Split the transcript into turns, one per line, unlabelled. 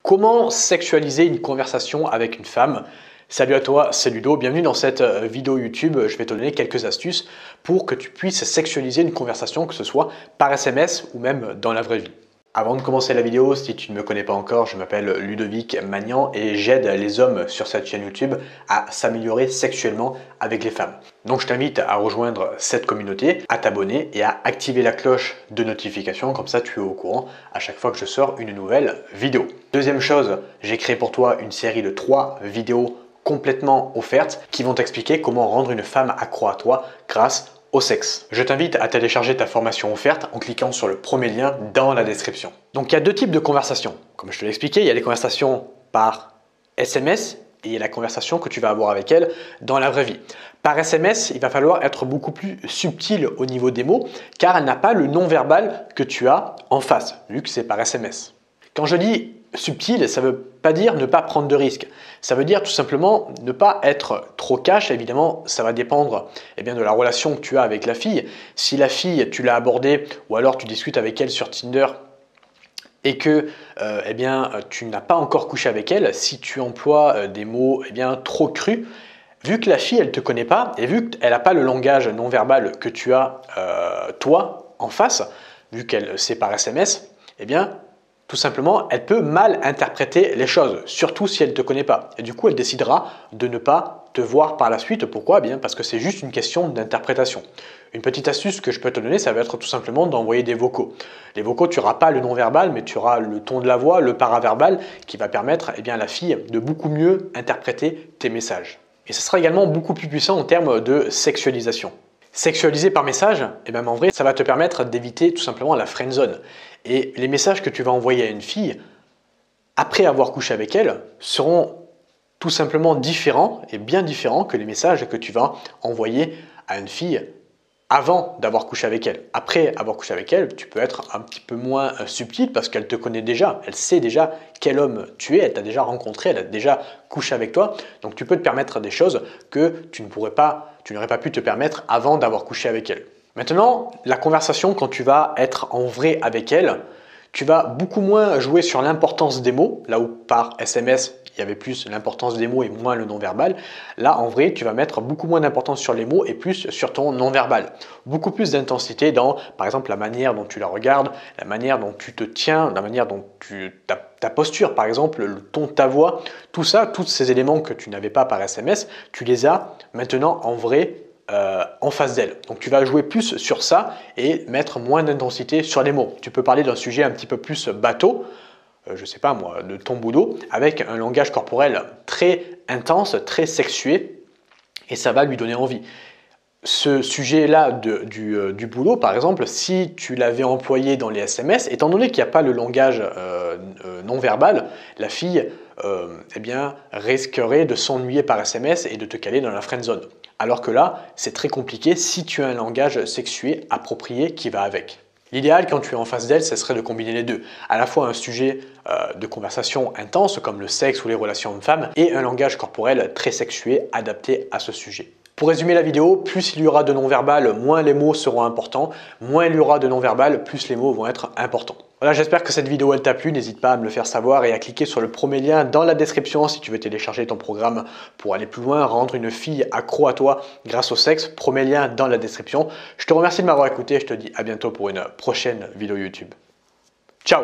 Comment sexualiser une conversation avec une femme? Salut à toi, c'est Ludo, bienvenue dans cette vidéo YouTube. Je vais te donner quelques astuces pour que tu puisses sexualiser une conversation, que ce soit par SMS ou même dans la vraie vie. Avant de commencer la vidéo, si tu ne me connais pas encore, je m'appelle Ludovic Magnan et j'aide les hommes sur cette chaîne YouTube à s'améliorer sexuellement avec les femmes. Donc je t'invite à rejoindre cette communauté, à t'abonner et à activer la cloche de notification, comme ça tu es au courant à chaque fois que je sors une nouvelle vidéo. Deuxième chose, j'ai créé pour toi une série de 3 vidéos complètement offertes qui vont t'expliquer comment rendre une femme accro à toi grâce au sexe. Je t'invite à télécharger ta formation offerte en cliquant sur le premier lien dans la description. Donc il y a deux types de conversations. Comme je te l'ai expliqué, il y a les conversations par SMS et il y a la conversation que tu vas avoir avec elle dans la vraie vie. Par SMS, il va falloir être beaucoup plus subtil au niveau des mots car elle n'a pas le non-verbal que tu as en face, vu que c'est par SMS. Quand je dis subtil, ça ne veut pas dire ne pas prendre de risques. Ça veut dire tout simplement ne pas être trop cash. Évidemment, ça va dépendre de la relation que tu as avec la fille. Si la fille, tu l'as abordée ou alors tu discutes avec elle sur Tinder et que tu n'as pas encore couché avec elle, si tu emploies des mots trop crus, vu que la fille, elle ne te connaît pas et vu qu'elle n'a pas le langage non verbal que tu as toi en face, vu qu'elle c'est par SMS, tout simplement, elle peut mal interpréter les choses, surtout si elle ne te connaît pas. Et du coup, elle décidera de ne pas te voir par la suite. Pourquoi? Parce que c'est juste une question d'interprétation. Une petite astuce que je peux te donner, ça va être tout simplement d'envoyer des vocaux. Les vocaux, tu n'auras pas le non-verbal, mais tu auras le ton de la voix, le paraverbal, qui va permettre à la fille de beaucoup mieux interpréter tes messages. Et ce sera également beaucoup plus puissant en termes de sexualisation. Sexualiser par message, en vrai, ça va te permettre d'éviter tout simplement la friendzone. Et les messages que tu vas envoyer à une fille, après avoir couché avec elle, seront tout simplement différents et bien différents que les messages que tu vas envoyer à une fille avant d'avoir couché avec elle. Après avoir couché avec elle, tu peux être un petit peu moins subtil parce qu'elle te connaît déjà, elle sait déjà quel homme tu es, elle t'a déjà rencontré, elle a déjà couché avec toi. Donc tu peux te permettre des choses que tu n'aurais pas pu te permettre avant d'avoir couché avec elle. Maintenant, la conversation, quand tu vas être en vrai avec elle, tu vas beaucoup moins jouer sur l'importance des mots, là où par SMS, il y avait plus l'importance des mots et moins le non-verbal. Là, en vrai, tu vas mettre beaucoup moins d'importance sur les mots et plus sur ton non-verbal. Beaucoup plus d'intensité dans, par exemple, la manière dont tu la regardes, la manière dont tu te tiens, la manière dont ta posture, par exemple, le ton de ta voix, tout ça, tous ces éléments que tu n'avais pas par SMS, tu les as maintenant en vrai en face d'elle. Donc tu vas jouer plus sur ça et mettre moins d'intensité sur les mots. Tu peux parler d'un sujet un petit peu plus bateau, je sais pas moi, de ton boulot, avec un langage corporel très intense, très sexué, et ça va lui donner envie. Ce sujet-là du boulot, par exemple, si tu l'avais employé dans les SMS, étant donné qu'il n'y a pas le langage non verbal, la fille risquerait de s'ennuyer par SMS et de te caler dans la friendzone. Alors que là, c'est très compliqué si tu as un langage sexué approprié qui va avec. L'idéal quand tu es en face d'elle, ce serait de combiner les deux. À la fois un sujet de conversation intense comme le sexe ou les relations hommes-femmes et un langage corporel très sexué adapté à ce sujet. Pour résumer la vidéo, plus il y aura de non-verbal, moins les mots seront importants. Moins il y aura de non-verbal, plus les mots vont être importants. Voilà, j'espère que cette vidéo elle t'a plu. N'hésite pas à me le faire savoir et à cliquer sur le premier lien dans la description si tu veux télécharger ton programme pour aller plus loin, rendre une fille accro à toi grâce au sexe. Premier lien dans la description. Je te remercie de m'avoir écouté. Je te dis à bientôt pour une prochaine vidéo YouTube. Ciao!